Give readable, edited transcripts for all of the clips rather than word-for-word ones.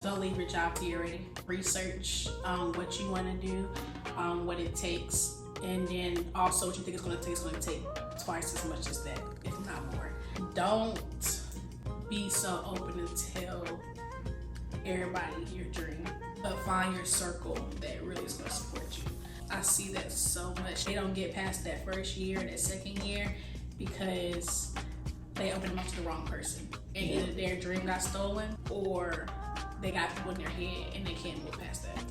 Don't leave your job till you're ready. Research what you want to do, what it takes, and then also what you think it's going to take. It's going to take twice as much as that, if not more. Don't be so open to tell everybody your dream, but find your circle that really is going to support you. I see that so much. They don't get past that first year, that second year, because they open them up to the wrong person. And either their dream got stolen or they got people in their head and they can't move past that.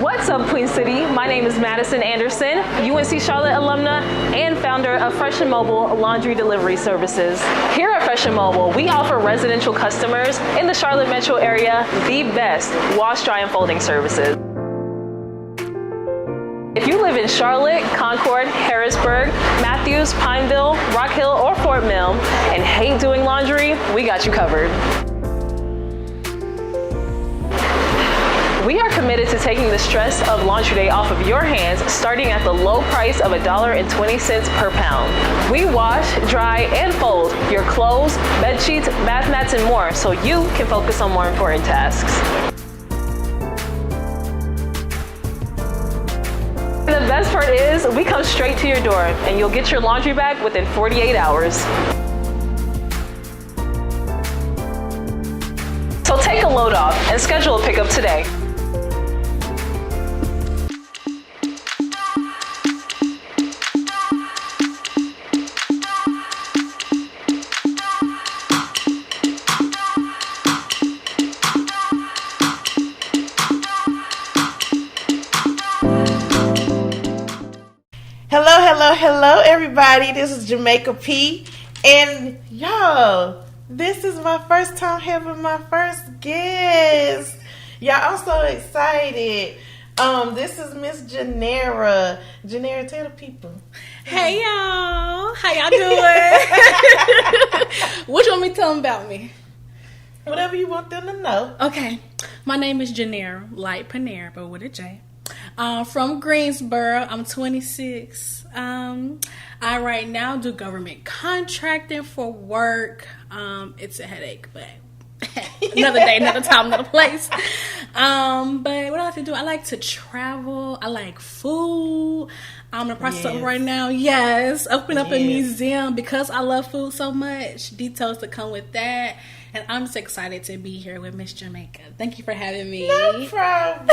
What's up, Queen City? My name is Madison Anderson, UNC Charlotte alumna and founder of Fresh and Mobile Laundry Delivery Services. Here at Fresh and Mobile, we offer residential customers in the Charlotte metro area the best wash, dry, and folding services. If you live in Charlotte, Concord, Harrisburg, Matthews, Pineville, Rock Hill, or Fort Mill and hate doing laundry, we got you covered. We are committed to taking the stress of laundry day off of your hands, starting at the low price of $1.20 per pound. We wash, dry, and fold your clothes, bed sheets, bath mats, and more, so you can focus on more important tasks. The best part is we come straight to your door, and you'll get your laundry back within 48 hours. So take a load off and schedule a pickup today. Hello everybody, this is Jamaica P, and y'all, this is my first time having my first guest. Y'all, I'm so excited. This is Miss Janera. Janera, tell the people. Hey y'all, how y'all doing? What you want me to tell them about me? Whatever you want them to know. Okay, my name is Janera, like Panera, but with a J. From Greensboro. I'm 26. I right now do government contracting for work. It's a headache, but another day, another time, another place. But what I like to do, I like to travel. I like food. I'm in the process of right now. Yes, open up a museum because I love food so much. Details to come with that. And I'm just excited to be here with Miss Jamaica. Thank you for having me. No problem.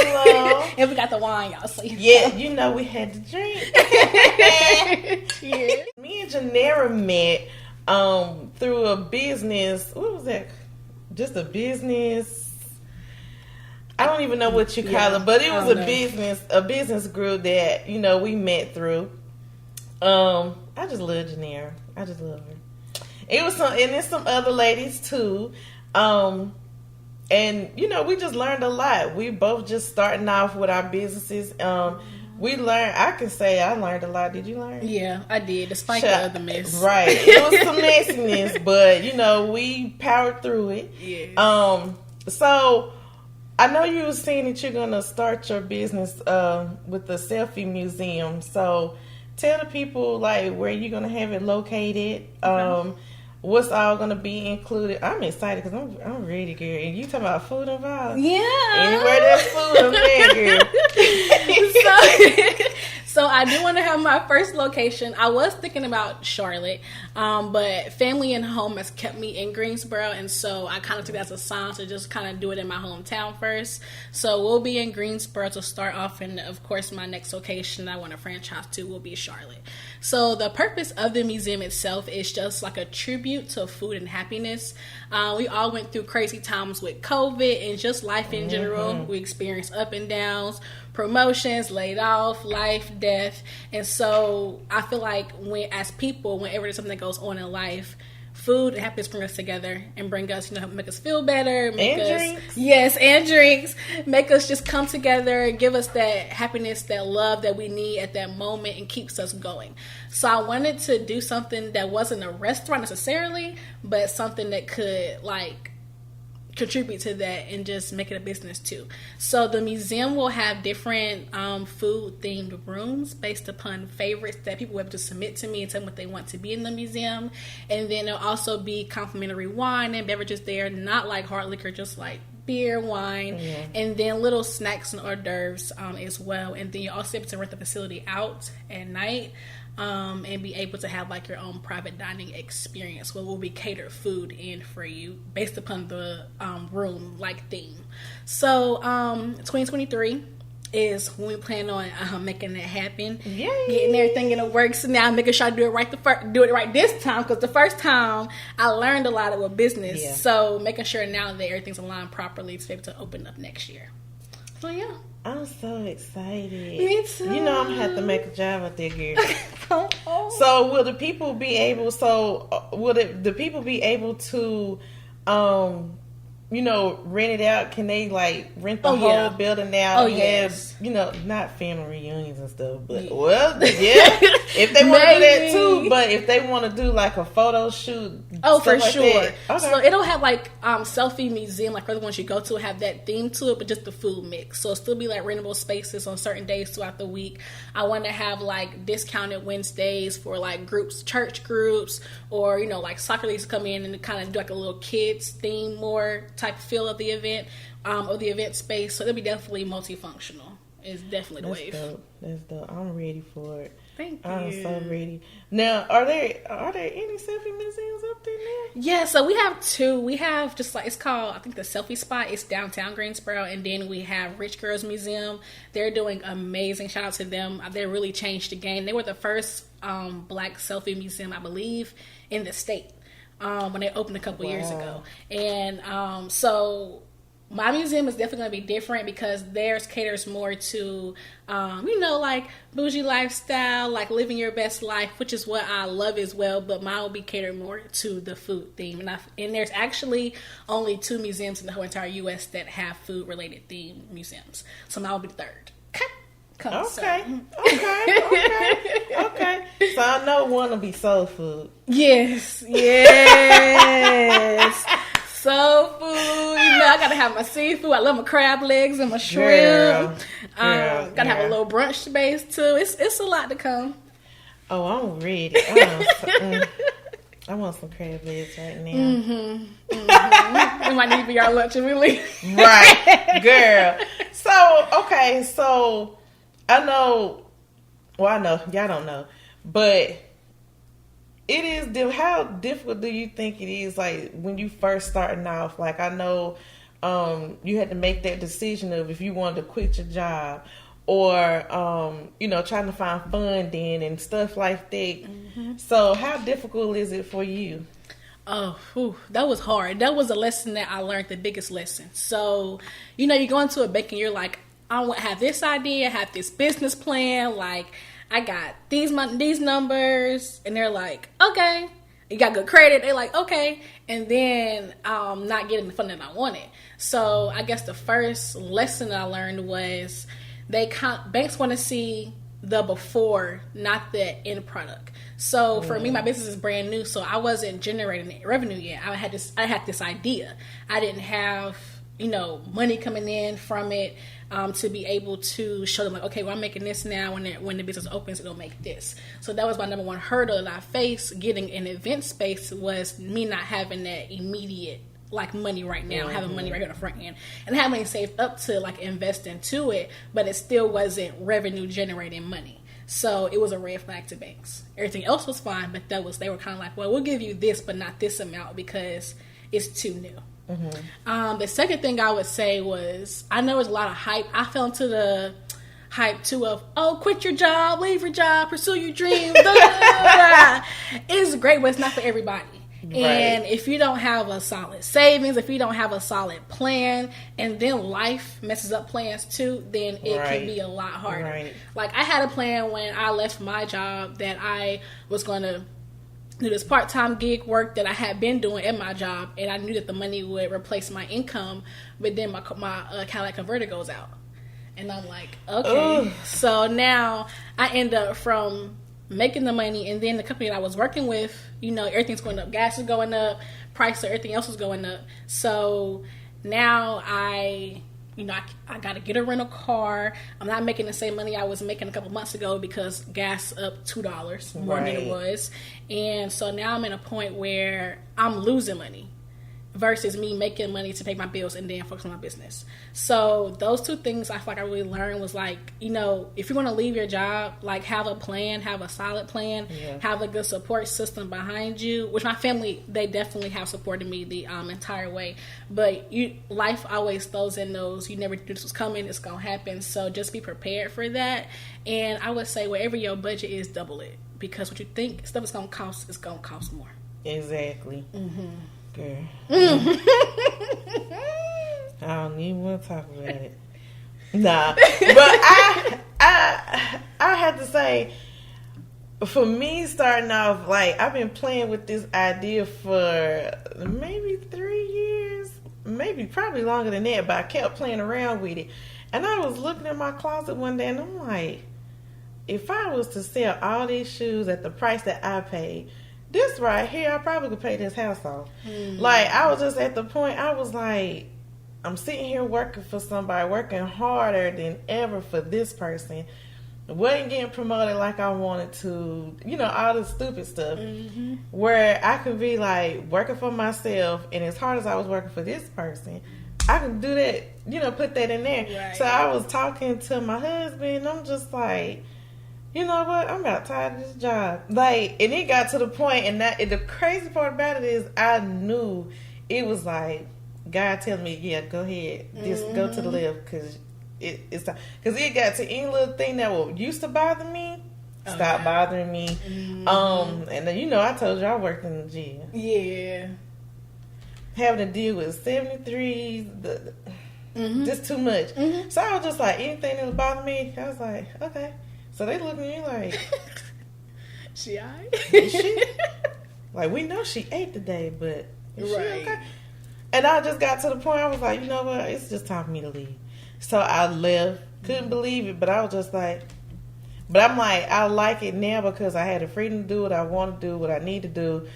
And we got the wine, y'all. So you know we had to drink. Cheers. Me and Janera met through a business. What was that? Just a business. I don't even know what you call it, but it was a business group that we met through. I just love Janera. I just love her. It was and there's some other ladies too. And we just learned a lot. We both just starting off with our businesses. We learned, I can say I learned a lot. Did you learn? Yeah, I did, despite the other mess. Right. It was some messiness, but we powered through it. Yeah. So I know you were saying that you're gonna start your business with the selfie museum. So tell the people where you're gonna have it located. Okay. What's all gonna be included? I'm excited because I'm ready, girl. And you talking about food involved? Yeah. Anywhere there's food, I'm there, girl. So I do want to have my first location. I was thinking about Charlotte, but family and home has kept me in Greensboro, and so I kind of took that as a sign to just kind of do it in my hometown first. So we'll be in Greensboro to start off, and of course my next location I want to franchise to will be Charlotte. So the purpose of the museum itself is just like a tribute to food and happiness. We all went through crazy times with COVID and just life in general. We experienced up and downs, promotions, laid off, life, death. And so I feel like as people, whenever there's something that goes on in life, food and happiness bring us together and bring us, make us feel better. Drinks. Yes, and drinks. Make us just come together, give us that happiness, that love that we need at that moment and keeps us going. So I wanted to do something that wasn't a restaurant necessarily, but something that could contribute to that and just make it a business too. So the museum will have different food themed rooms based upon favorites that people will be able to submit to me and tell me what they want to be in the museum. And then there'll also be complimentary wine and beverages there, not like hard liquor, just like beer, wine, and then little snacks and hors d'oeuvres as well. And then you're also able to rent the facility out at night. And be able to have like your own private dining experience where we'll be catered food in for you based upon the room theme. So 2023 is when we plan on making that happen. Yay. Getting everything in the works. So now I'm making sure I do it right this time, because the first time I learned a lot of business. Yeah. So making sure now that everything's aligned properly to be able to open up next year. So yeah. I'm so excited. Me too. I'm gonna have to make a job out there, girl. So will the people be able? The people be able to, rent it out? Can they rent the whole building out? Oh, and yes. have, not family reunions and stuff, but if they want to do that too. But if they want to do a photo shoot, for like sure. that, okay. So it'll have selfie museum, other ones you go to have that theme to it, but just the food mix. So it'll still be rentable spaces on certain days throughout the week. I want to have discounted Wednesdays for groups, church groups, or soccer leagues come in and kind of do a little kids theme more type feel of the event, of the event space. So it'll be definitely multifunctional. It's definitely the wave. That's dope. I'm ready for it. Thank you. I'm so ready. Now, are there any selfie museums up there now? Yeah, so we have two. We have just it's called, I think, the Selfie Spot. It's downtown Greensboro. And then we have Rich Girls Museum. They're doing amazing. Shout out to them. They really changed the game. They were the first black selfie museum, I believe, in the state when they opened a couple years ago. And so my museum is definitely going to be different because theirs caters more to, bougie lifestyle, living your best life, which is what I love as well. But mine will be catered more to the food theme. And there's actually only 2 museums in the whole entire U.S. that have food-related themed museums. So mine will be the third. Okay. So I know one will be soul food. Yes. Soul food. I gotta have my seafood. I love my crab legs and my shrimp. Gotta have a little brunch space too. It's a lot to come. Oh, I'm ready. I want some crab legs right now. Mm-hmm. We might need to be our lunch and we leave. Right, girl. So I know. Well, I know y'all don't know, but it is. How difficult do you think it is? When you first starting off, I know you had to make that decision of if you wanted to quit your job or trying to find funding and stuff like that. Mm-hmm. So how difficult is it for you? Oh, that was hard. That was a lesson that I learned, the biggest lesson. So, you go into a bank and you're like, I want to have this idea, have this business plan, I got these numbers, and they're like, okay. You got good credit, they're like, okay. And then not getting the funding I wanted. So I guess the first lesson I learned was banks want to see the before, not the end product. So for me, my business is brand new, so I wasn't generating revenue yet. I had this idea. I didn't have money coming in from it to be able to show them okay, well, I'm making this now. When the business opens, it'll make this. So that was my number one hurdle that I faced getting an event space, was me not having that immediate money right now, having money right here on the front end, and having saved up to invest into it, but it still wasn't revenue generating money. So it was a red flag to banks. Everything else was fine, but they were kind of like, well, we'll give you this, but not this amount because it's too new. The second thing I would say was, I know there's a lot of hype. I fell into the hype too of, oh, quit your job, leave your job, pursue your dreams. It's great, but it's not for everybody. Right. And if you don't have a solid savings, if you don't have a solid plan, and then life messes up plans too, then it can be a lot harder. Right. Like, I had a plan when I left my job that I was going to do this part-time gig work that I had been doing at my job, and I knew that the money would replace my income, but then my Cadillac converter goes out. And I'm like, okay. Ugh. So now I end up from making the money, and then the company that I was working with, everything's going up. Gas is going up, price of everything else is going up. So now I got to get a rental car. I'm not making the same money I was making a couple months ago because gas up $2 more than it was. And so now I'm in a point where I'm losing money versus me making money to pay my bills and then focus on my business. So those two things I feel like I really learned was like, if you're going to leave your job, like, have a plan, have a solid plan, have a good support system behind you, which my family, they definitely have supported me the entire way. But life always throws in those, you never knew this was coming, it's going to happen. So just be prepared for that. And I would say whatever your budget is, double it. Because what you think stuff is going to cost, it's going to cost more. Exactly. Girl. I don't even want to talk about it. Nah, but I have to say, for me, starting off, like, I've been playing with this idea for maybe 3 years, probably longer than that. But I kept playing around with it, and I was looking in my closet one day, and I'm like, if I was to sell all these shoes at the price that I paid, this right here, I probably could pay this house off. Like, I was just at the point, I was like, I'm sitting here working for somebody, working harder than ever for this person. Wasn't getting promoted like I wanted to, all this stupid stuff. Where I could be like working for myself, and as hard as I was working for this person, I can do that, put that in there. Right. So I was talking to my husband, and I'm just like, you know what? I'm about tired of this job. Like, and it got to the point, and the crazy part about it is, I knew it was like God telling me, yeah, go ahead, just go to the left, because it's time. Because it got to any little thing that used to bother me, stop bothering me. And then, I told you I worked in the gym. Yeah. Having to deal with 73, just too much. So I was just like, anything that would bother me, I was like, okay. So they look at me like, she all right? Is she? Like, we know she ate today, but is she okay? And I just got to the point, I was like, you know what? It's just time for me to leave. So I left. Couldn't believe it, but I was just like, but I'm like, I like it now because I had the freedom to do what I want to do, what I need to do.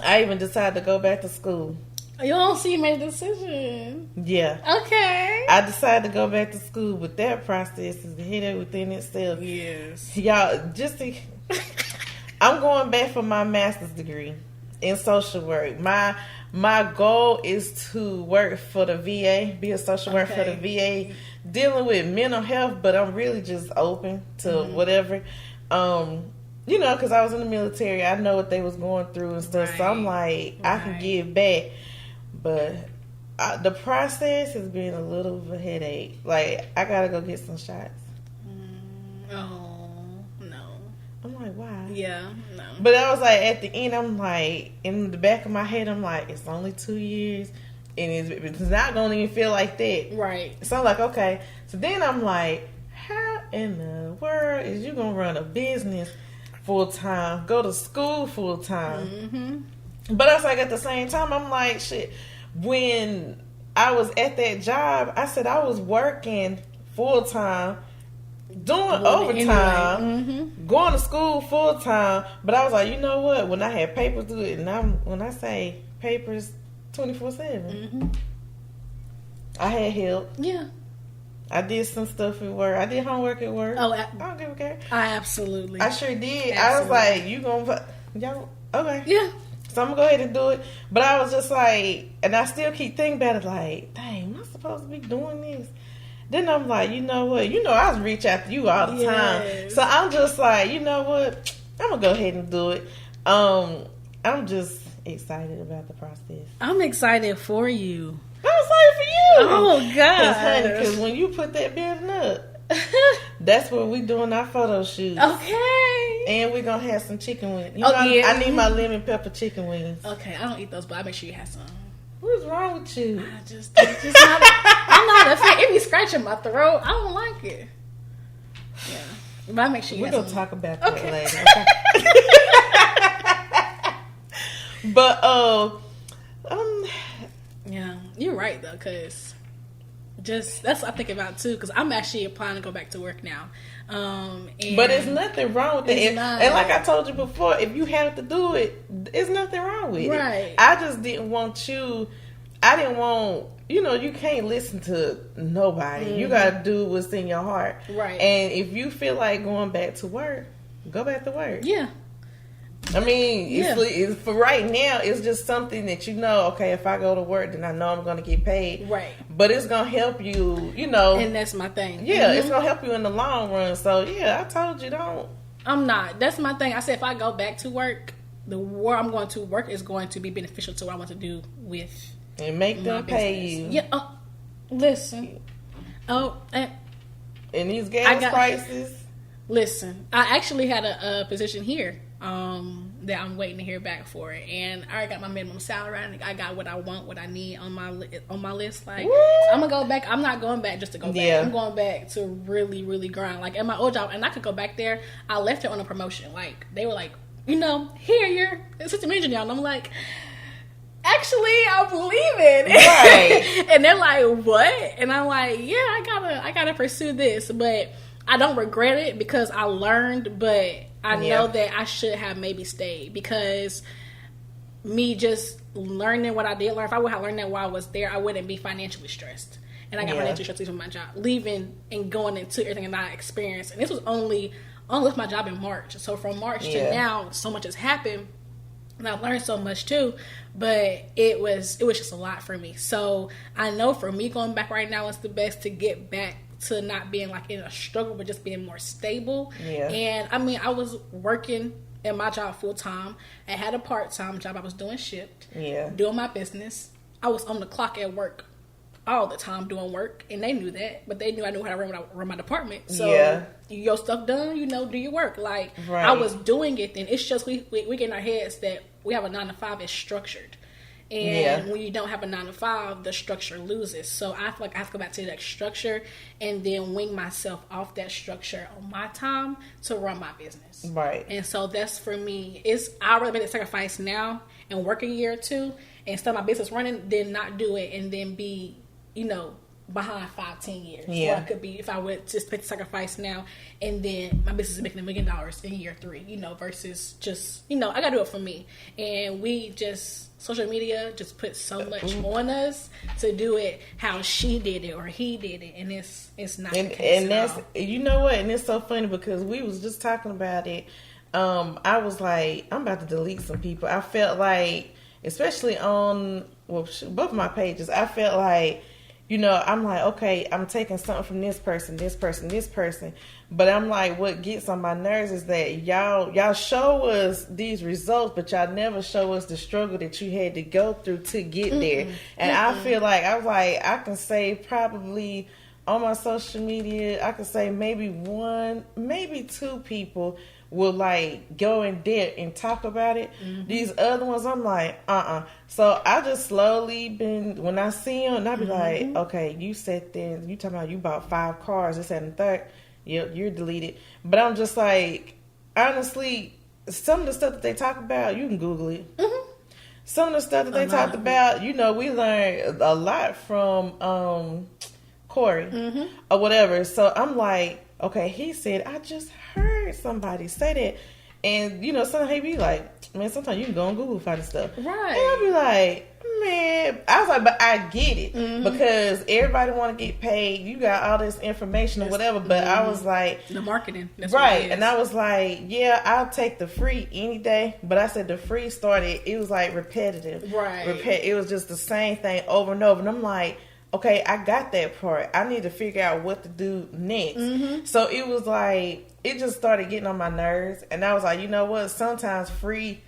I even decided to go back to school. You don't see you made a decision. Yeah. Okay. I decided to go back to school, but that process is a headache within itself. Yes. Y'all, I'm going back for my master's degree in social work. My goal is to work for the VA, be a social worker for the VA, dealing with mental health, but I'm really just open to whatever. Because I was in the military, I know what they was going through and stuff, so I'm like, I can give back. But the process has been a little of a headache. Like, I gotta go get some shots. Oh, no. I'm like, why? Yeah, no. But I was like, at the end, I'm like, in the back of my head, I'm like, it's only 2 years, and it's not gonna even feel like that. Right. So I'm like, okay. So then I'm like, how in the world is you gonna run a business full time, go to school full time? But I was like, at the same time, I'm like, shit. When I was at that job, I said I was working full time, doing overtime, going to school full time. But I was like, you know what? When I had papers to do it, and when I say papers, 24/7, I had help. Yeah. I did some stuff at work. I did homework at work. Oh, I don't give a care. Absolutely. I sure did. Absolutely. I was like, you gonna, y'all, okay. Yeah. So I'm going to go ahead and do it. But I was just like, and I still keep thinking about it like, dang, am I supposed to be doing this? Then I'm like, you know what? You know, I reach out to you all the time. So I'm just like, you know what? I'm going to go ahead and do it. I'm just excited about the process. I'm excited for you. I'm excited for you. Oh, God. Because when you put that building up, that's where we doing our photo shoot. Okay. And we're going to have some chicken wings. I need my lemon pepper chicken wings. Okay, I don't eat those, but I make sure you have some. What's wrong with you? I'm not a fan. It be scratching my throat. I don't like it. Yeah. But I make sure you We're have going to some. talk about that later. Okay? But, yeah, you're right, though, because that's what I think about, too, because I'm actually applying to go back to work now. But there's nothing wrong with it. And like I told you before, if you have to do it, there's nothing wrong with it. Right. I just didn't want you. I didn't want. You can't listen to nobody. You gotta do what's in your heart. Right. And if you feel like going back to work, go back to work. Yeah. I mean, it's for right now, it's just something that okay, if I go to work, then I know I'm going to get paid. Right. But it's going to help you, And that's my thing. Yeah, it's going to help you in the long run. So, yeah, I told you, don't. I'm not. That's my thing. I said if I go back to work, where I'm going to work is going to be beneficial to what I want to do with and make them pay you. Yeah. Listen. And these gas prices. Listen, I actually had a position here that I'm waiting to hear back for it, and I already got my minimum salary. I got what I want, what I need on my list. Like, so I'm gonna go back. I'm not going back just to go back. I'm going back to really, really grind. Like at my old job, and I could go back there. I left it on a promotion. Like they were like, here you're assistant engineer, and I'm like, actually, I'm leaving. Right. And they're like, what? And I'm like, yeah, I gotta pursue this, but I don't regret it because I learned, but I know that I should have maybe stayed because me just learning what I did learn, if I would have learned that while I was there, I wouldn't be financially stressed. And I got financially stressed leaving my job, leaving and going into everything that I experienced. And this was only left my job in March. So from March to now, so much has happened. And I've learned so much too, but it was just a lot for me. So I know for me going back right now is the best to get back to not being like in a struggle, but just being more stable. Yeah. And I mean, I was working at my job full time. I had a part-time job. I was doing shift, doing my business. I was on the clock at work all the time doing work, and they knew that, but they knew I knew how to run my department. So your stuff done, do your work. Like I was doing it then. It's just we get in our heads that we have a 9 to 5 is structured. And when you don't have a 9 to 5, the structure loses. So I feel like I have to go back to that structure and then wing myself off that structure on my time to run my business. Right. And so that's for me. I'd rather make that sacrifice now and work a year or two and start my business running than not do it and then be, behind 5-10 years. Yeah. Or it could be if I would just make the sacrifice now and then my business is making $1 million in year 3, versus just, I gotta do it for me. And social media just put so much on us to do it how she did it or he did it, and it's not the case. And that's what, and it's so funny because we was just talking about it. I was like, I'm about to delete some people. I felt like, especially on both of my pages, I felt like, I'm like, okay, I'm taking something from this person, but I'm like, what gets on my nerves is that y'all show us these results, but y'all never show us the struggle that you had to go through to get there. And I feel like, I can say probably on my social media, I can say maybe 1, maybe 2 people will like go in depth and talk about it. These other ones, I'm like, So I just slowly when I see them, I be like, okay, you sat there, you talking about you bought 5 cars, this and the third. Yep, you're deleted. But I'm just like, honestly, some of the stuff that they talk about, you can Google it. Some of the stuff that they talked about, we learned a lot from Corey or whatever. So I'm like, okay, he said, I just heard somebody say that. And, sometimes he be like, man, sometimes you can go on Google and find stuff. Right. And I be like, man, I was like, but I get it because everybody want to get paid. You got all this information or whatever, but I was like, the marketing, that's right? And I was like, yeah, I'll take the free any day. But I said the free started, it was like repetitive, right? It was just the same thing over and over, and I'm like, okay, I got that part. I need to figure out what to do next. So it was like, it just started getting on my nerves. And I was like, you know what? Sometimes free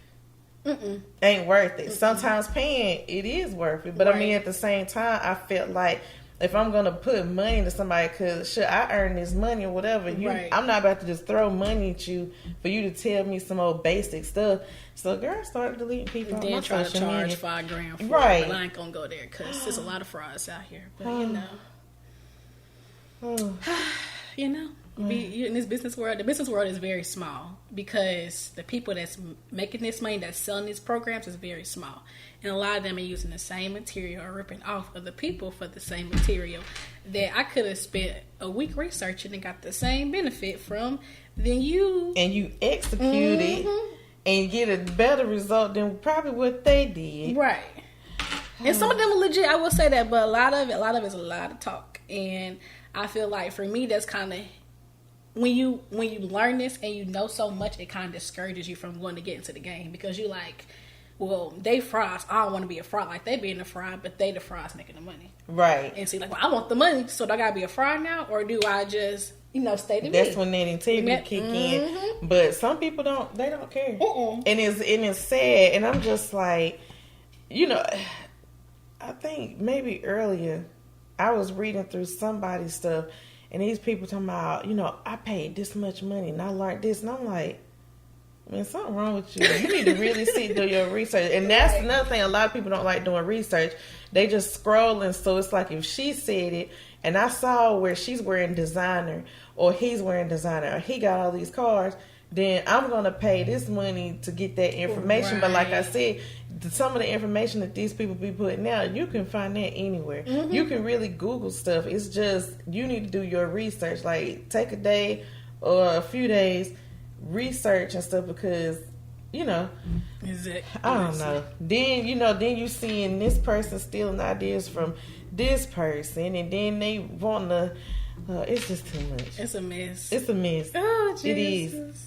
ain't worth it. Sometimes paying, it is worth it. But I mean, at the same time, I felt like if I'm going to put money into somebody, because should I earn this money or whatever, I'm not about to just throw money at you for you to tell me some old basic stuff. So girl started deleting people on my social media. Then try to charge $5,000 for it, but I ain't going to go there because there's a lot of frauds out here. But you know, in this business world, the business world is very small because the people that's making this money, that's selling these programs, is very small. And a lot of them are using the same material or ripping off other people for the same material that I could have spent a week researching and got the same benefit from than you. And you execute it and get a better result than probably what they did. Right. And some of them are legit, I will say that, but a lot of it is a lot of talk. And I feel like for me, that's kind of, when you learn this and you know so much, it kind of discourages you from wanting to get into the game because you like, well, they frauds. I don't want to be a fraud like they being a fraud, but they the frauds making the money. Right. And see, like, well, I want the money, so do I gotta be a fraud now, or do I just, stay to That's when that integrity kick in. But some people don't care. And it's sad. And I'm just like, I think maybe earlier I was reading through somebody's stuff, and these people talking about, I paid this much money and I learned this, and I'm like, man, something wrong with you. You need to really do your research. And that's another thing. A lot of people don't like doing research. They just scrolling. So it's like if she said it and I saw where she's wearing designer or he's wearing designer or he got all these cars, then I'm going to pay this money to get that information. Right. But like I said, some of the information that these people be putting out, you can find that anywhere. You can really Google stuff. It's just you need to do your research. Like take a day or a few days, research and stuff because I don't know. Then you seeing this person stealing ideas from this person, and then they want to. It's just too much. It's a mess. It's a mess. Oh, Jesus.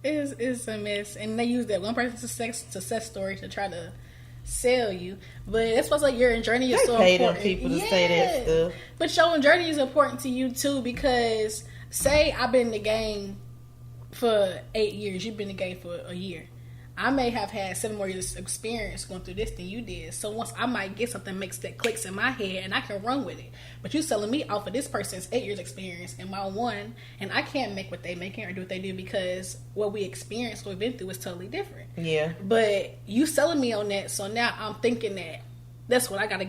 It is. It's a mess, and they use that one person's success story to try to sell you. But that's what's like your journey is so important. They pay them people to say that stuff. But your journey is important to you too because say I've been in the game for 8 years, you've been in the game for a year. I may have had 7 more years of experience going through this than you did. So once I might get something makes that clicks in my head and I can run with it. But you selling me off of this person's 8 years experience and my one, and I can't make what they making or do what they do because what we experienced, what we've been through is totally different. Yeah. But you selling me on that, so now I'm thinking that that's what I gotta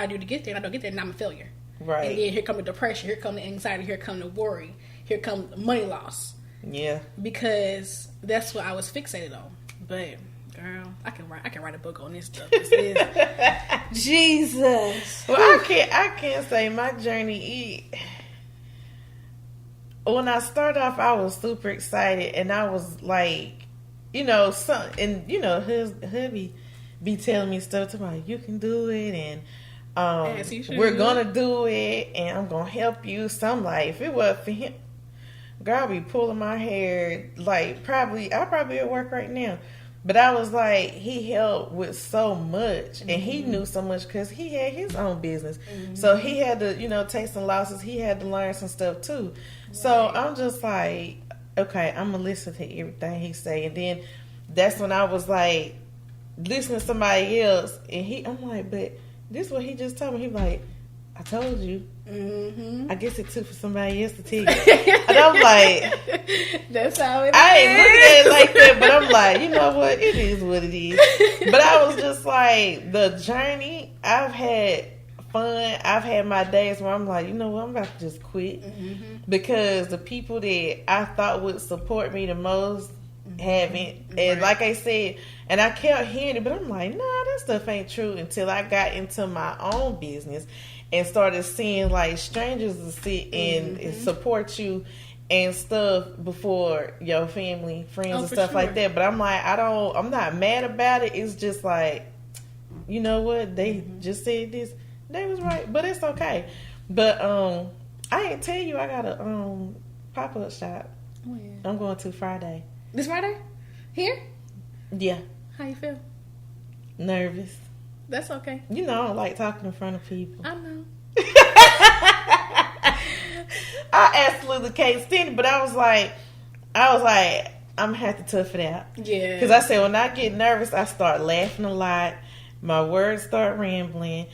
do to get there, and I don't get there, and I'm a failure. Right. And then here come the depression, here come the anxiety, here come the worry, here come the money loss. Yeah. Because that's what I was fixated on. But girl, I can write a book on this stuff. Jesus. Well, I can't say my journey. When I started off, I was super excited, and I was like, hubby be telling me stuff about you can do it, and we're gonna do it, and I'm gonna help you. So I'm like, if it wasn't for him, girl, I'd be pulling my hair. Like I probably at work right now. But I was like, he helped with so much, and he knew so much because he had his own business. So he had to, take some losses. He had to learn some stuff too. Right. So I'm just like, okay, I'm going to listen to everything he say. And then that's when I was like, listening to somebody else, and I'm like, but this is what he just told me. He was like, I told you. I guess it took for somebody else to tell you. And I'm like, that's how it is. I ain't looking at it like that, but I'm like, you know what? It is what it is. But I was just like, the journey, I've had fun. I've had my days where I'm like, you know what? I'm about to just quit. Because the people that I thought would support me the most haven't. And like I said, and I kept hearing it, but I'm like, nah, that stuff ain't true until I got into my own business and started seeing like strangers to sit and support you and stuff before your family, friends and stuff like that. But I'm like, I'm not mad about it. It's just like, you know what? They just said this. They was right, but it's okay. But I ain't tell you I got a pop-up shop. Oh, yeah. I'm going to Friday. This Friday? Here? Yeah. How you feel? Nervous. That's okay. You know, I don't like talking in front of people. I know. I absolutely can't stand it, but I was like, I'm gonna have to tough it out. Yeah. Because I said when I get nervous, I start laughing a lot. My words start rambling,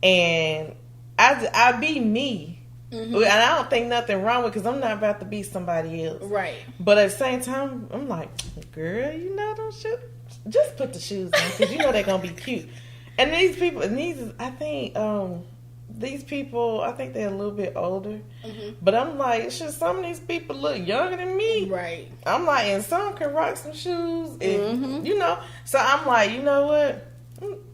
and I be me. Mm-hmm. And I don't think nothing wrong with, because I'm not about to be somebody else. Right. But at the same time, I'm like, girl, you know, don't shoot. Just put the shoes on, because you know they're gonna be cute. And these people, I think they're a little bit older. Mm-hmm. But I'm like, should some of these people look younger than me? Right. I'm like, and some can rock some shoes, and you know. So I'm like, you know what?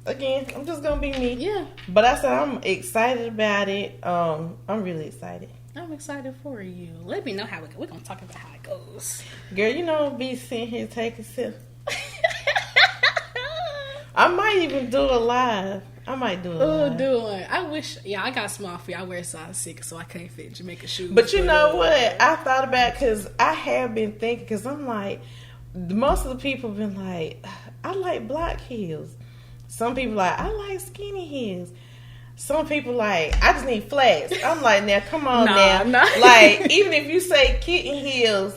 Again, I'm just gonna be me. Yeah. But I said I'm excited about it. I'm really excited. I'm excited for you. Let me know how we're gonna talk about how it goes. Girl, you know, be sitting here taking sip. I might even do it live. I might do it live. Oh, do it. I wish. Yeah, I got small feet. I wear size 6, so I can't fit Jamaica shoes. But you know what? I thought about, because I have been thinking, because I'm like, most of the people have been like, I like black heels. Some people like, I like skinny heels. Some people like, I just need flats. I'm like, now come on now. Like, even if you say kitten heels,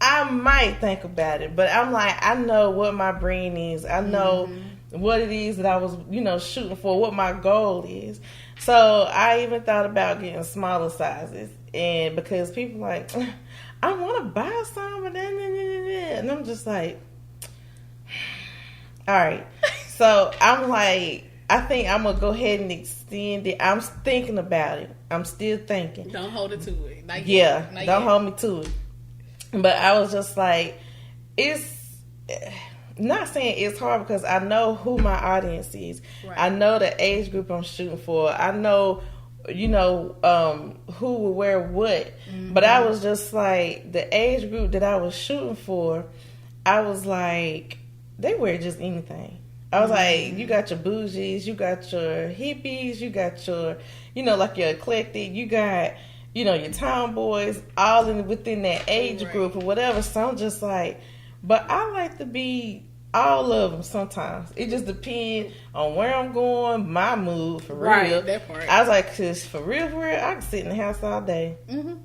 I might think about it. But I'm like, I know what my brand is. I know what it is that I was, you know, shooting for, what my goal is. So I even thought about getting smaller sizes. And because people like, I want to buy some, and I'm just like, all right. So I'm like, I think I'm going to go ahead and extend it. I'm thinking about it. I'm still thinking. Don't hold it to it. Don't hold me to it. But I was just like, it's not saying it's hard, because I know who my audience is. Right. I know the age group I'm shooting for. I know, you know, who will wear what. Mm-hmm. But I was just like, the age group that I was shooting for, I was like, they wear just anything. I was like, you got your bougies, you got your hippies, you got your, you know, like your eclectic, you got, you know, your tomboys, all within that age group or whatever. So I'm just like, but I like to be all of them sometimes. It just depends on where I'm going, my mood, for real. Right, that part. I was like, because for real, I can sit in the house all day. Mm-hmm.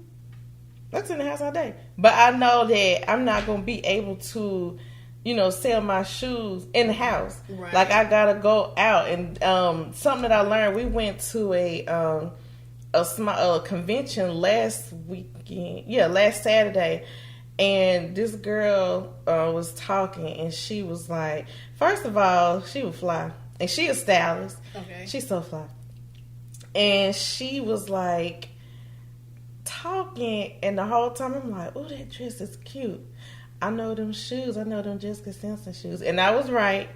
I can sit in the house all day. But I know that I'm not going to be able to, you know, sell my shoes in the house. Right. Like, I gotta go out. And something that I learned, we went to a convention last Saturday, and this girl was talking, and she was like, first of all, she was fly, and she a stylist. Okay, she's so fly, and she was like talking, and the whole time I'm like, oh, that dress is cute. I know them shoes. I know them Jessica Simpson shoes. And I was right.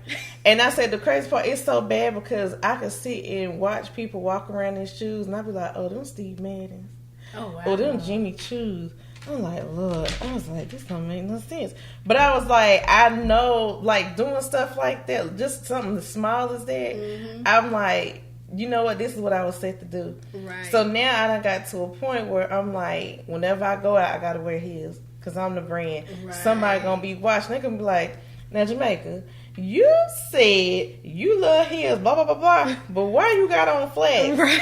And I said, the crazy part, it's so bad, because I could sit and watch people walk around in shoes, and I'd be like, oh, them Steve Maddens. Oh, wow. Oh, them Jimmy Choos. I'm like, Lord. I was like, this don't make no sense. But I was like, I know, like, doing stuff like that, just something as small as that, I'm like, you know what? This is what I was set to do. Right. So now I done got to a point where I'm like, whenever I go out, I got to wear heels. Because I'm the brand. Right. Somebody going to be watching. They're going to be like, now, Jamaica, you said you love heels, blah, blah, blah, blah. But why you got on flats? Right.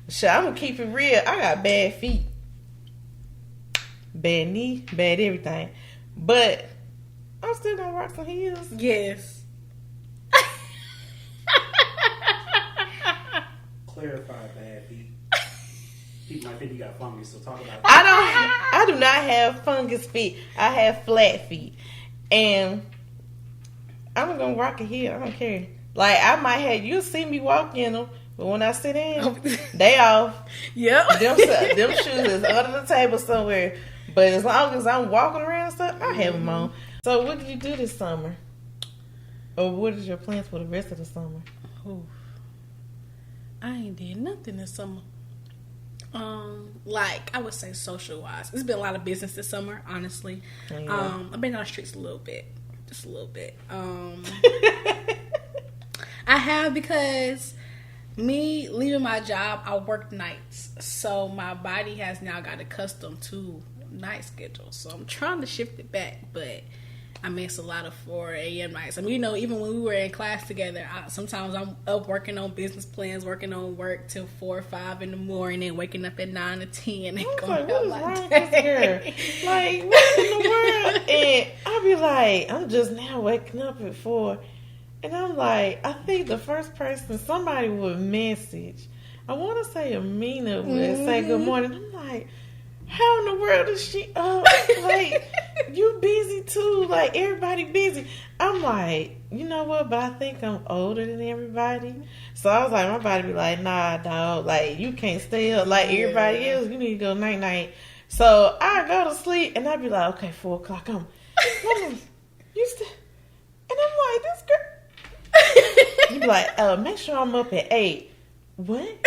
Shit, I'm going to keep it real. I got bad feet. Bad knee, bad everything. But I'm still going to rock some heels. Yes. Clarify bad feet. People might think you got fungus, so talk about that. I do not have fungus feet. I have flat feet. And I'm going to rock a heel. I don't care. Like, I might have, you'll see me walk in them, but when I sit in, they off. Yep. Them shoes is under the table somewhere. But as long as I'm walking around and stuff, I have them on. So what did you do this summer? Or what is your plans for the rest of the summer? Ooh. I ain't did nothing this summer. Like, I would say social-wise. It's been a lot of business this summer, honestly. Yeah. I've been on the streets a little bit. Just a little bit. I have, because me leaving my job, I work nights. So my body has now got accustomed to night schedule. So I'm trying to shift it back, but I miss a lot of 4 a.m. nights. I mean, you know, even when we were in class together, sometimes I'm up working on business plans, working on work till 4 or 5 in the morning, waking up at 9 or 10 and going what out is my wrong with day. this girl? Like, what in the world? And I'll be like, I'm just now waking up at 4. And I'm like, I think the first person somebody would message, I want to say Amina would say good morning. I'm like, how in the world is she up? Like, you busy too. Like, everybody busy. I'm like, you know what? But I think I'm older than everybody. So I was like, my body be like, nah, dog. Like, you can't stay up like everybody else. You need to go night-night. So I go to sleep, and I be like, okay, 4 o'clock. I'm you still... And I'm like, this girl... You be like, make sure I'm up at 8. What?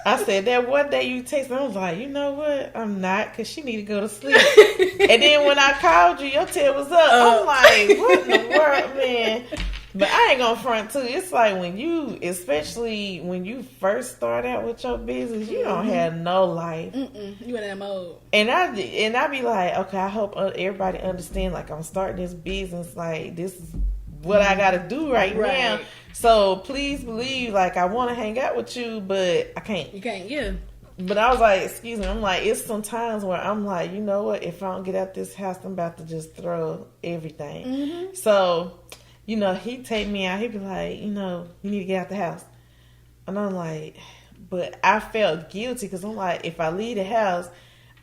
I said that one day you text me, I was like, you know what? I'm not, because she need to go to sleep. And then when I called you, your tail was up. I'm like, what in the world, man? But I ain't gonna front too. It's like when you, especially when you first start out with your business, you don't have no life. You in that mode. And I be like, okay, I hope everybody understand. Like, I'm starting this business. Like, this is what I got to do right now. So please believe, like, I want to hang out with you, but I can't. You can't, yeah. But I was like, excuse me. I'm like, it's some times where I'm like, you know what? If I don't get out this house, I'm about to just throw everything. So, you know, he'd take me out. He'd be like, you know, you need to get out the house. And I'm like, but I felt guilty because I'm like, if I leave the house,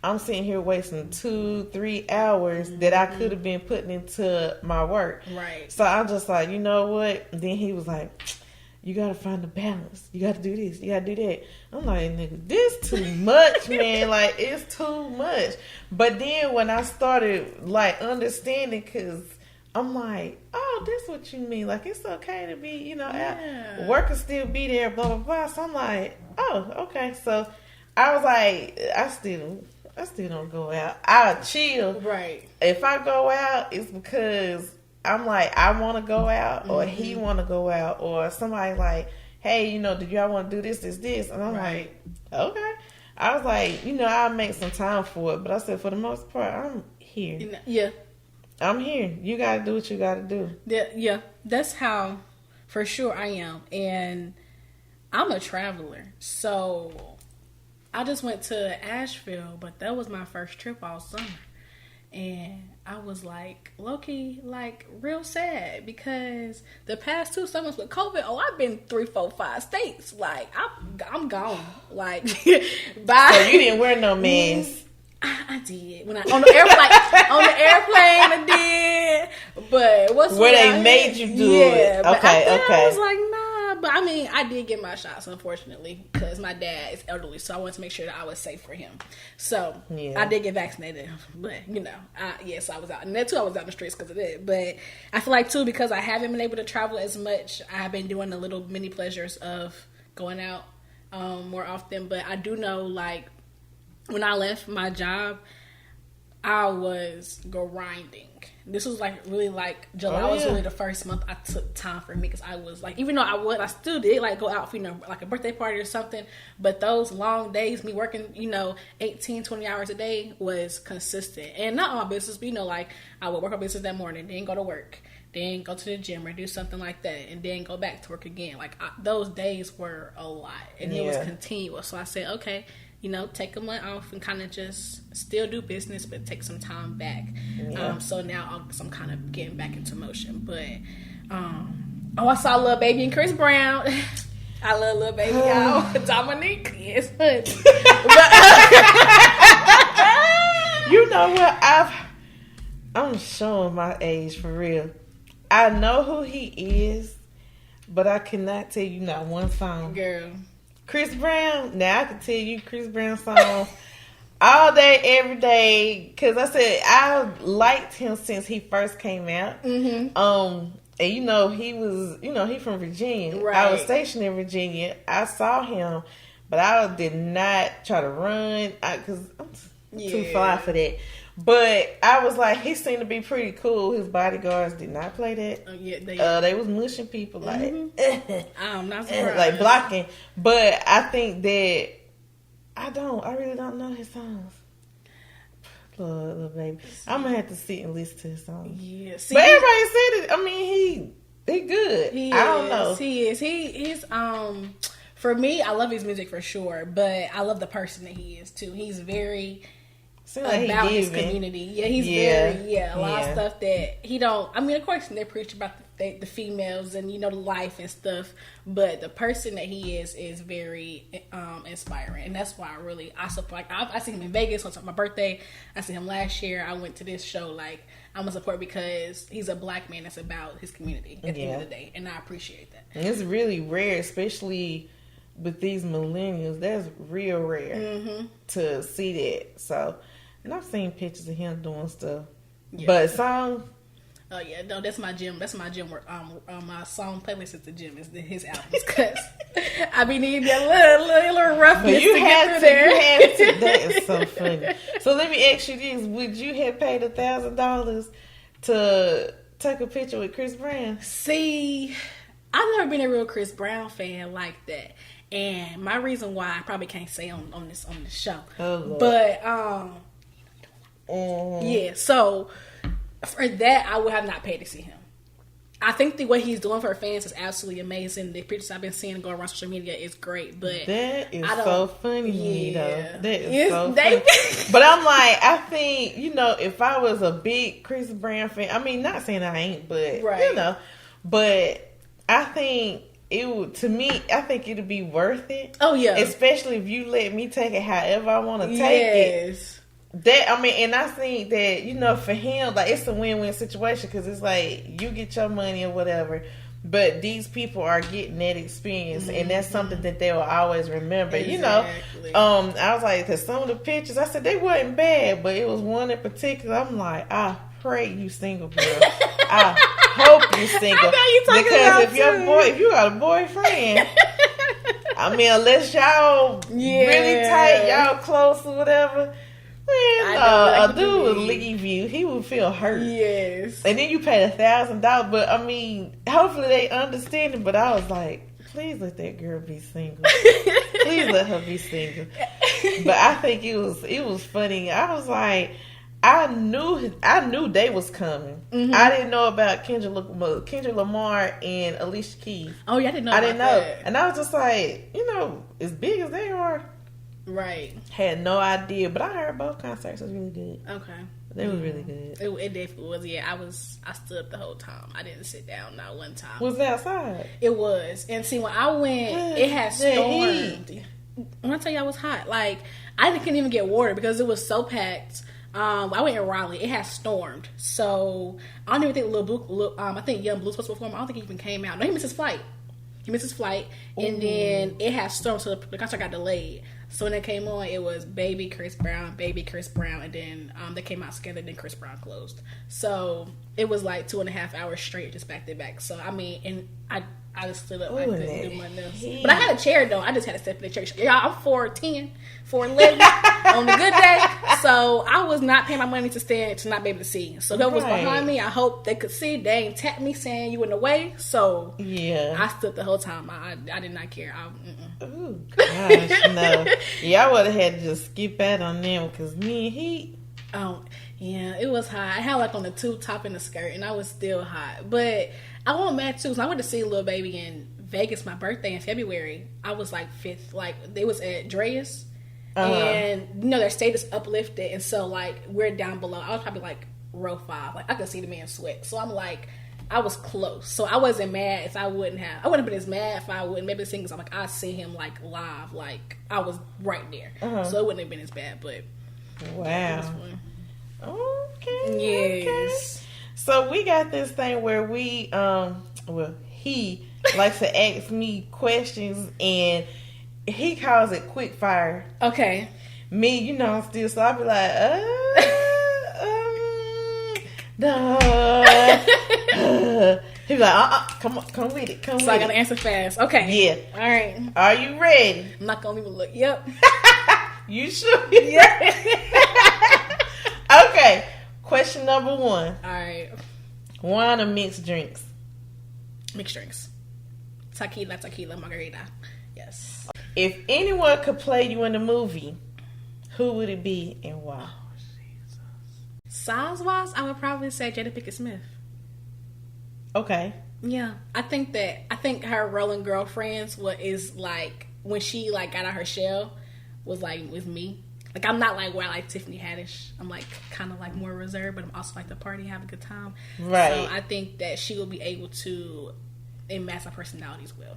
I'm sitting here wasting 2-3 hours that I could have been putting into my work. Right. So I'm just like, you know what? And then he was like, you got to find the balance. You got to do this. You got to do that. I'm like, nigga, this too much, man. Like, it's too much. But then when I started, like, understanding, because I'm like, oh, this what you mean. Like, it's okay to be, you know, out. Work can still be there, blah, blah, blah. So I'm like, oh, okay. So I was like, I still don't go out. I'll chill. Right. If I go out, it's because I'm like, I want to go out, or he want to go out, or somebody like, hey, you know, do y'all want to do this? And I'm like, okay. I was like, you know, I'll make some time for it. But I said, for the most part, I'm here. Yeah. I'm here. You got to do what you got to do. Yeah. That's how, for sure, I am. And I'm a traveler. So I just went to Asheville, but that was my first trip all summer. And I was like, low-key, like, real sad because the past 2 summers with COVID, I've been 3, 4, 5 states. Like, I'm gone. Like, bye. So you didn't wear no mask. I did. When on the airplane, I did. But where they made you do it. Okay. I was like, nah. But I mean, I did get my shots, unfortunately, because my dad is elderly, so I wanted to make sure that I was safe for him. So I did get vaccinated, but you know, so I was out, and that too, I was out in the streets because of it. But I feel like too, because I haven't been able to travel as much, I've been doing the little mini pleasures of going out more often. But I do know, like, when I left my job, I was grinding. This was like really like July was really the first month I took time for me because I was like, even though I still did like go out for, you know, like a birthday party or something, but those long days, me working, you know, 18, 20 hours a day was consistent. And not all business, but you know, like I would work on business that morning, then go to work, then go to the gym or do something like that, and then go back to work again. Like those days were a lot, and it was continuous. So I said, okay, you know, take a month off and kind of just still do business, but take some time back. So now I'm kind of getting back into motion. But, I saw Lil Baby and Chris Brown. I love Lil Baby, y'all. Dominique, yes. You know what? I'm showing my age for real. I know who he is, but I cannot tell you not one song. Girl. Chris Brown, now I can tell you Chris Brown songs all day, every day. Because I said I liked him since he first came out. And you know, he was, you know, he from Virginia. Right. I was stationed in Virginia. I saw him, but I did not try to run because I'm too far for that. But I was like, he seemed to be pretty cool. His bodyguards did not play that. They was mushing people like, I'm not surprised. like blocking. But I think that I really don't know his songs. Poor little baby. I'm gonna have to sit and listen to his song. Yeah, see, but everybody said it. I mean, he good. I don't know. He's for me, I love his music for sure, but I love the person that he is too. He's very about his community. Yeah, he's very a lot of stuff that he don't. I mean, of course, they preach about the females and the life and stuff, but the person that he is very inspiring, and that's why I support. I seen him in Vegas on my birthday. I seen him last year. I went to this show. Like, I'm gonna support because he's a black man that's about his community at the end of the day, and I appreciate that. And it's really rare, especially with these millennials. That's real rare to see that. So. And I've seen pictures of him doing stuff, but song. Oh yeah, no, that's my gym. That's my gym work. My song playlist at the gym is his albums because I be needing that little roughness to get through there. You had to. That is so funny. So let me ask you this: would you have paid $1,000 to take a picture with Chris Brown? See, I've never been a real Chris Brown fan like that, and my reason why I probably can't say on this show, but yeah, so for that I would have not paid to see him. I think what he's doing for fans is absolutely amazing. The pictures I've been seeing go around social media is great, but that is so funny to me though. That is so funny. But I'm like, I think if I was a big Chris Brown fan, I mean, not saying I ain't, but but I think it would. To me, I think it'd be worth it. Oh yeah, especially if you let me take it however I want to take it. That I mean, and I think that for him, like, it's a win-win situation because it's like you get your money or whatever, but these people are getting that experience, and that's something that they will always remember. Exactly. I was like, because some of the pictures, I said they wasn't bad, but it was one in particular. I'm like, I pray you single, girl. I hope you single. I know you talking because about if you got a boyfriend. I mean, unless y'all really tight, y'all close or whatever. A dude would leave you. He would feel hurt. Yes. And then you paid $1,000. But I mean, hopefully they understand it. But I was like, please let that girl be single. Please let her be single. But I think it was funny. I was like, I knew they was coming. I didn't know about Kendrick Lamar and Alicia Keys. Oh yeah, I didn't know. That. And I was just like, as big as they are. Right. Had no idea, but I heard both concerts was really good. Okay. They were really good. It definitely was. Yeah, I stood up the whole time. I didn't sit down not one time. Was it outside? It was. And see, when I went, it had stormed. When I tell you I was hot, like I couldn't even get water because it was so packed. I went in Raleigh. It had stormed, so I don't even think I think Young Blue's supposed to perform. I don't think he even came out. No, he missed his flight. And then it had stormed, so the concert got delayed. So when it came on, it was Baby Chris Brown, and then they came out together. Then Chris Brown closed. So it was like 2.5 hours straight, just back to back. So I mean, and I just stood up. I couldn't do my nails. But I had a chair though. I just had to step in the chair. Y'all, I'm 4'10", 4'11" on a good day. So I was not paying my money to stand to not be able to see. So whoever was behind me, I hope they could see. They ain't tapped me saying you in the way. So I stood the whole time. I did not care. Oh gosh, no. Yeah, I would have had to just skip out on them because me and he. Oh yeah, it was hot. I had like on the tube top and the skirt, and I was still hot. But I wasn't mad too. So I went to see Lil Baby in Vegas, my birthday in February. I was like fifth. Like they was at Dreas, and their stage is uplifted, and so like we're down below. I was probably like row 5. Like I could see the man sweat. So I'm like, I was close. So I wasn't mad if I wouldn't have been as mad if I wouldn't maybe sing because I'm like I see him like live. Like I was right there. So it wouldn't have been as bad. But wow. Okay. Yes. Okay. So we got this thing where we he likes to ask me questions and he calls it quick fire. Okay. Me, I'm still so I'll be like, no. He's like, come with it. Come with it. So I gotta answer fast. Okay. Yeah. All right. Are you ready? I'm not gonna even look. Yep. You sure? Yeah. Okay. Question number 1. All right. Wine or mixed drinks? Mixed drinks. Tequila, margarita. Yes. If anyone could play you in a movie, who would it be and why? Size-wise, I would probably say Jada Pinkett Smith. Okay. Yeah, I think her Rolling Girlfriends is like when she like got out her shell was like with me. Like I'm not like where I like Tiffany Haddish. I'm like kind of like more reserved, but I'm also like to party, have a good time. Right. So I think that she will be able to enmask her personality as well.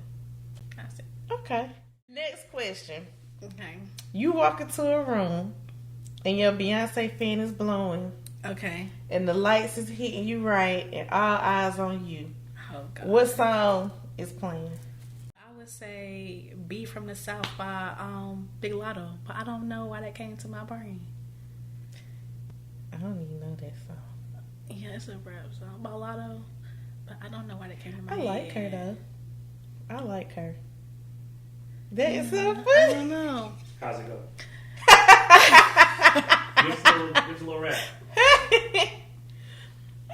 That's it. Okay. Next question. Okay. You walk into a room and your Beyonce fan is blowing. Okay. And the lights is hitting you right and all eyes on you. Oh God. What song is playing? I would say "Be from the South" by Big Lotto, but I don't know why that came to my brain. I don't even know that song. Yeah, it's a rap song by Lotto, but I don't know why that came to my I head. like her though. I like her. That is so I funny. don't know. How's it go? Give us a little rap.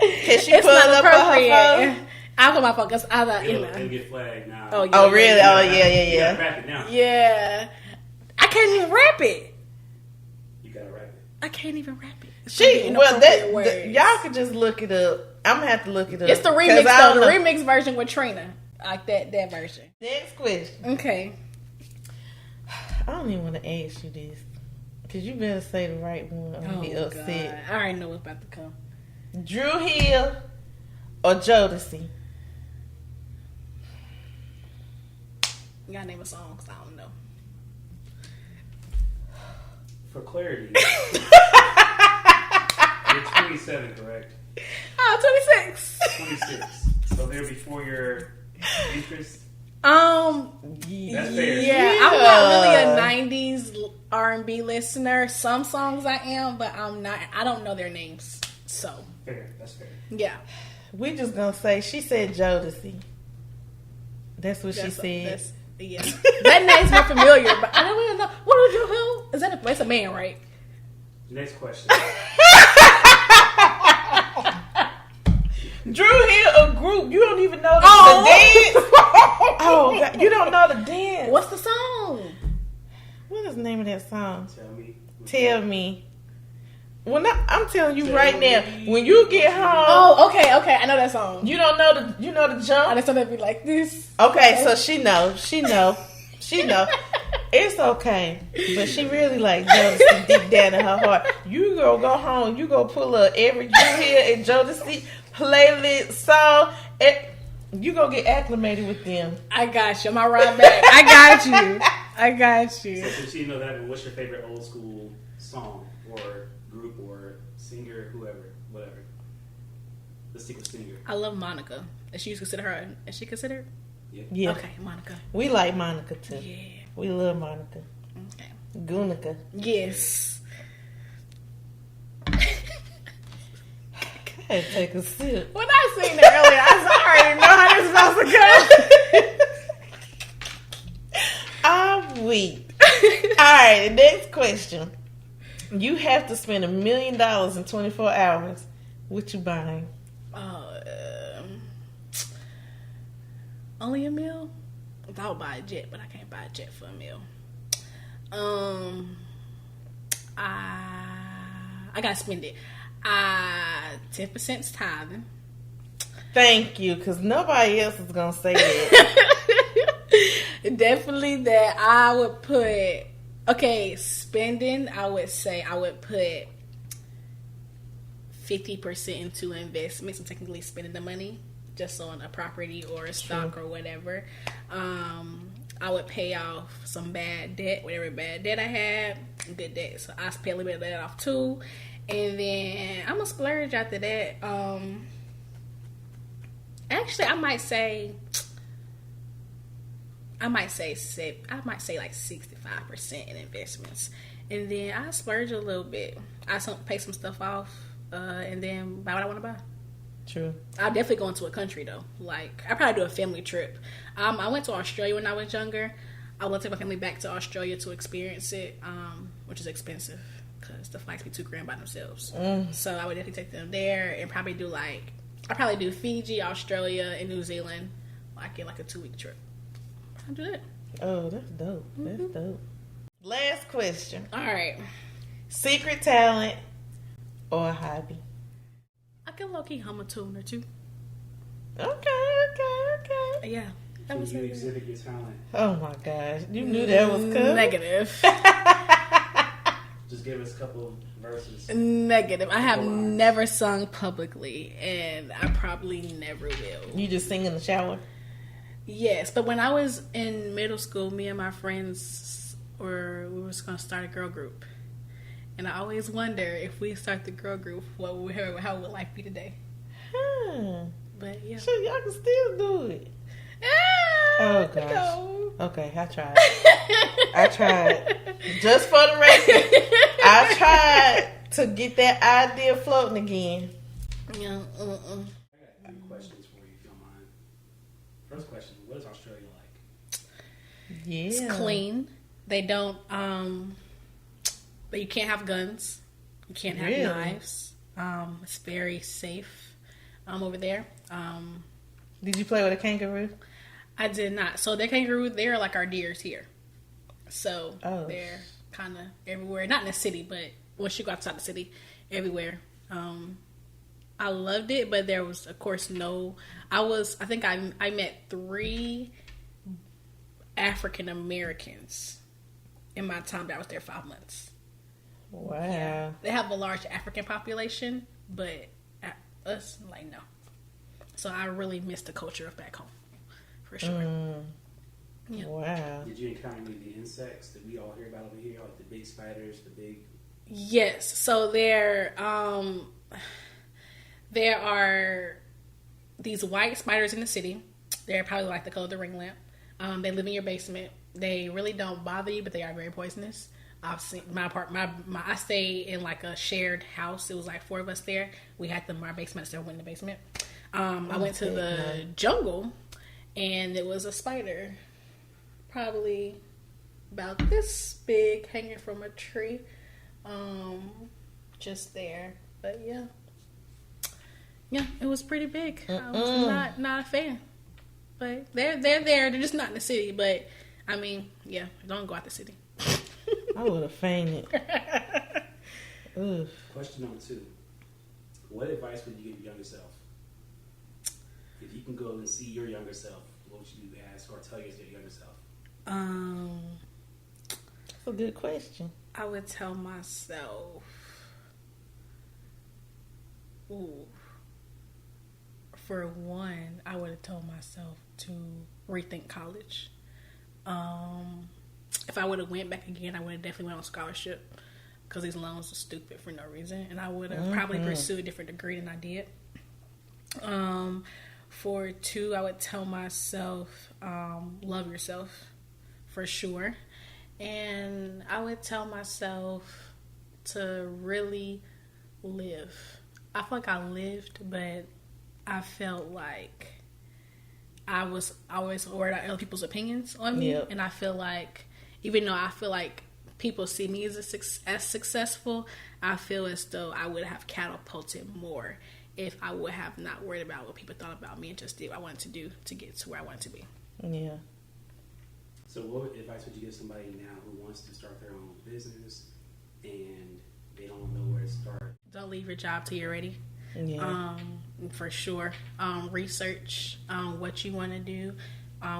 Can she It's pull it not up on her appropriate. phone? I'll put my phone because It'll get flagged now. Oh, yeah. Oh really? Oh You yeah. gotta rap it now. Yeah, I can't even rap it. You gotta rap it. I can't even rap it. It's She gonna be well inappropriate words. y'all could just look it up. I'm gonna have to look it up. It's the 'Cause remix I though. don't The know. remix version with Trina, like that version. Next question. Okay. I don't even want to ask you this because you better say the right one. I'm gonna be upset. God. I already know what's about to come. Drew Hill or Jodeci? You gotta name a song because I don't know. For clarity, you're 27, correct? Oh, 26. 26. So they're before your interest. That's fair. Yeah, I'm not really a 90s R&B listener. Some songs I am, but I'm not. I don't know their names. So, Fair. That's fair. yeah. We just gonna say she said Jodeci. That's what she said. Yeah. That name's more familiar, but I don't really know. What Drew Hill? Is that that's a man, right? Next question. Drew Hill, a group. You don't even know the dance. Oh, God. You don't know the dance. What's the song? What is the name of that song? Tell me. Tell me. Well, I'm telling you right now. When you get home, Oh, okay. I know that song. you don't know the. You know the I jump. just thought it'd be like this. Okay, so she know. It's okay, but she really like Jodeci deep down in her heart. You go home. You go pull up every Drew Hill and Jodeci playlist song. You go get acclimated with them. I got you. I'm all right back. I got you. So since you know that, what's your favorite old school song or group or singer, whoever, whatever? Let's stick with singer. I love Monica. Is she consider her? Is she considered? Yeah, Okay, Monica. we like Monica too. Yeah. We love Monica. Okay. Gunica. Yes. Hey, take a sip. When I seen that earlier, I already know how this is supposed to go. I'm weak. Alright, next question. You have to spend $1 million in 24 hours. What you buying? Only a meal? I would buy a jet, but I can't buy a jet for a meal. I gotta spend it. 10% is tithing. Thank you, because nobody else is going to say that. Definitely that I would put, spending, I would say I would put 50% into investments. I'm technically spending the money just on a property or a stock or whatever. I would pay off some bad debt, whatever bad debt I had, good debt. So I pay a little bit of that off too. And then I'm gonna splurge after that. Actually, I might say like 65% in investments, and then I splurge a little bit. I pay some stuff off, and then buy what I want to buy. True. I'll definitely go into a country though. Like I probably do a family trip. I went to Australia when I was younger. I want to take my family back to Australia to experience it, which is expensive because the flights be $2,000 by themselves. So I would definitely take them there and probably do Fiji, Australia, and New Zealand. Like in like a 2-week trip. I'll do that. Oh, that's dope. That's dope. Last question. All right. Secret talent or a hobby? I can low-key hum a tune or two. Okay. Yeah. Can you exhibit your talent? Oh my gosh. You knew that was coming. Negative. Just give us a couple of verses. Negative. I have never sung publicly, and I probably never will. You just sing in the shower? Yes, but when I was in middle school, me and my friends we were going to start a girl group. And I always wonder if we start the girl group, how would life be today? But yeah. Sure, y'all can still do it. Oh gosh. No. Okay, I tried. I tried. Just for the record, I tried to get that idea floating again. Yeah. I got 3 questions for you, if you don't mind. First question: what is Australia like? Yeah. It's clean. They don't. But you can't have guns. You can't have knives. It's very safe. Over there. Did you play with a kangaroo? I did not. So the kangaroo, they're like our deers here. So they're kind of everywhere. Not in the city, but once you go outside the city, everywhere. I loved it, but there was, of course, I think I met 3 African Americans in my time that I was there 5 months. Wow. Yeah. They have a large African population, but us, like, no. So I really miss the culture of back home, for sure. Yeah. Wow. Did you encounter any of the insects that we all hear about over here, like the big spiders, the big... Yes. So there are these white spiders in the city. They're probably like the color of the ring lamp. They live in your basement. They really don't bother you, but they are very poisonous. I've seen I stay in like a shared house. It was like 4 of us there. We had our basement, so I went in the basement. I went to the jungle, and it was a spider, probably about this big, hanging from a tree, just there. But yeah, it was pretty big. I was not a fan, but they're there. They're just not in the city. But I mean, yeah, don't go out the city. I would have fainted. Question number 2. What advice would you give your younger self? If you can go and see your younger self, what would you ask or tell your younger self? That's a good question. I would tell myself, for one, I would have told myself to rethink college. If I would have went back again, I would have definitely went on scholarship, because these loans are stupid for no reason, and I would have probably pursued a different degree than I did. For 2, I would tell myself, love yourself, for sure. And I would tell myself to really live. I feel like I lived, but I felt like I was always worried about other people's opinions on me. Yep. And I feel like, even though I feel like people see me as successful, I feel as though I would have catapulted more if I would have not worried about what people thought about me and just did what I wanted to do to get to where I wanted to be. Yeah. So what advice would you give somebody now who wants to start their own business and they don't know where to start? Don't leave your job till you're ready. Yeah. For sure. Research what you want to do,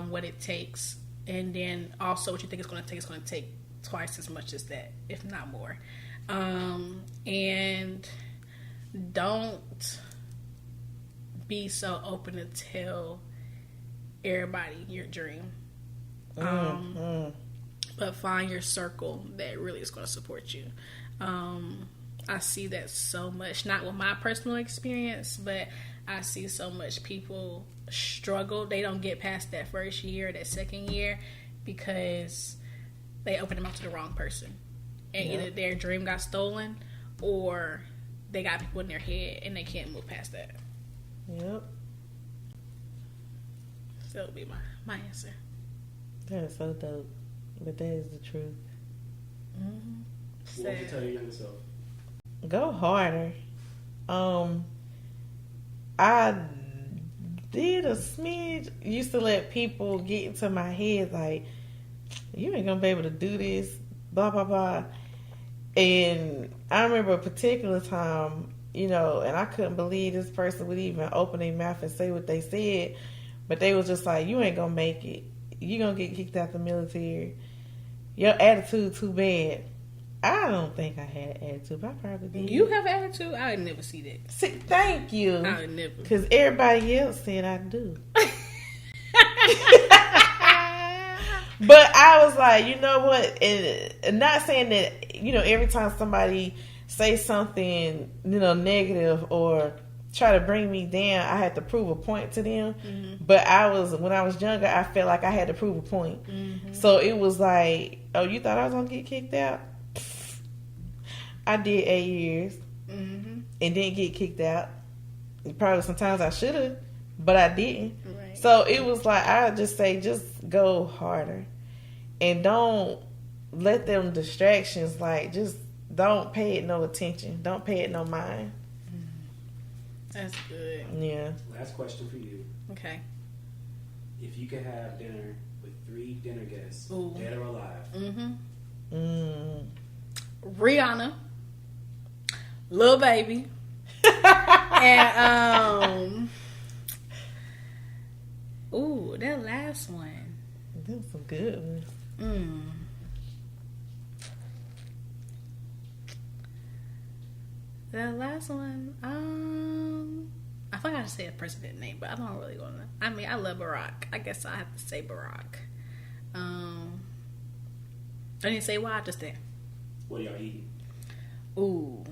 what it takes, and then also what you think it's going to take. It's going to take twice as much as that, if not more. And don't be so open to tell everybody your dream. But find your circle that really is going to support you. I see that so much, not with my personal experience, but I see so much people struggle. They don't get past that first year, that second year, because they open them up to the wrong person. And either their dream got stolen, or they got people in their head and they can't move past that. Yep. So that would be my answer. That is so dope. But that is the truth. What would you tell your younger self? Go harder. I did a smidge. Used to let people get into my head like, you ain't gonna be able to do this, blah blah blah. And I remember a particular time, and I couldn't believe this person would even open their mouth and say what they said. But they was just like, you ain't gonna make it. You gonna get kicked out the military. Your attitude too bad. I don't think I had an attitude, but I probably did. You have attitude? I would never see that. See, thank you. I would never. Because everybody else said I do. But I was like, you know what? And not saying that, every time somebody say something, negative or try to bring me down, I had to prove a point to them. Mm-hmm. But when I was younger, I felt like I had to prove a point. Mm-hmm. So it was like, oh, you thought I was going to get kicked out? I did 8 years and didn't get kicked out. Probably sometimes I should have, but I didn't. Right. So it was like, I just say, just go harder. And don't let them distractions, just don't pay it no attention. Don't pay it no mind. That's good. Yeah. Last question for you. Okay. If you could have dinner with 3 dinner guests, Ooh. dead or alive. Rihanna, Lil Baby, and that last one. That's some good ones. That last one, I forgot to say a president name, but I don't really want to. I mean, I love Barack. I guess I have to say Barack. I didn't say why, just there. What y'all eating? Ooh.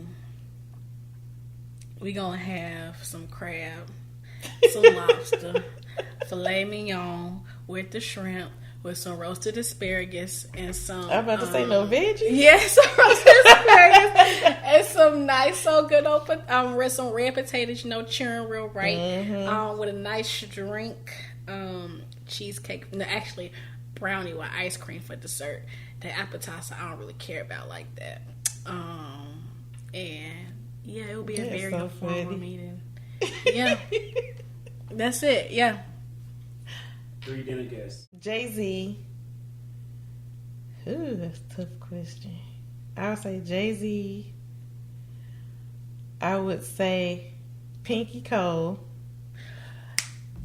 We gonna have some crab, some lobster, filet mignon with the shrimp, with some roasted asparagus and some... I'm about to say no veggies. Yes, some roasted asparagus and some nice, so good open, some red potatoes, churn real right, with a nice drink, cheesecake, no, actually brownie with ice cream for dessert. The appetizer I don't really care about like that. And yeah, it will be a very informal meeting. Yeah. That's it, yeah. 3 dinner guests. Jay-Z. Ooh, that's a tough question. I would say Jay-Z. I would say Pinky Cole.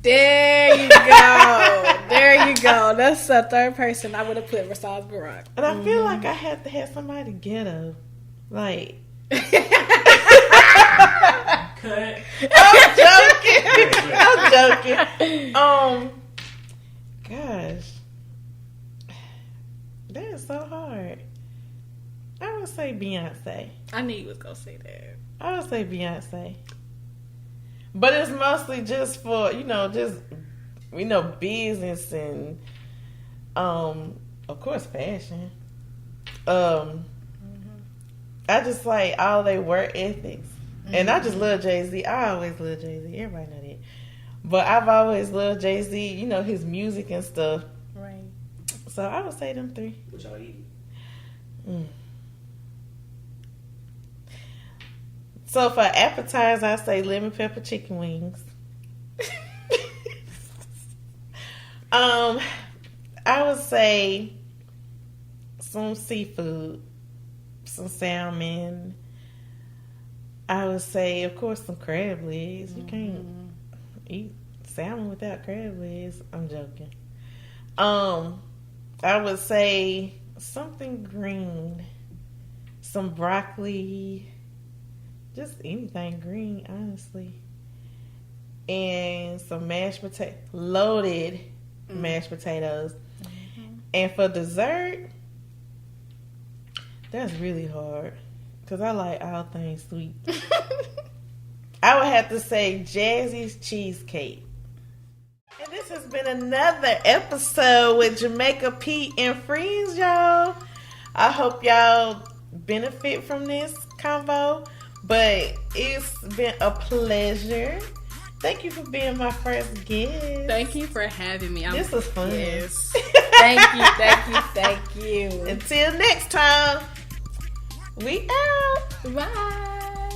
There you go. There you go. That's the third person I would have put besides Barack. And I feel like I had to have somebody ghetto. Like... Cut. I'm joking. Gosh. That is so hard. I would say Beyonce. I knew you was going to say that. I would say Beyonce. But it's mostly just for, business and, of course, fashion. I just like all their work ethics. And I just love Jay-Z. I always love Jay-Z. Everybody know that. But I've always loved Jay-Z, his music and stuff. Right. So I would say them 3. What y'all eating? So for appetizer, I say lemon pepper chicken wings. I would say some seafood, some salmon. I would say, of course, some crab legs. You can't eat salmon without crab legs. I'm joking. I would say something green, some broccoli, just anything green, honestly, and some mashed potato, loaded mashed potatoes. And for dessert, that's really hard because I like all things sweet. I would have to say Jazzy's cheesecake. And this has been another episode with Jamaica Pete and friends, y'all. I hope y'all benefit from this convo, but it's been a pleasure. Thank you for being my first guest. Thank you for having me. This was fun. Yes. Thank you. Until next time, we out. Bye.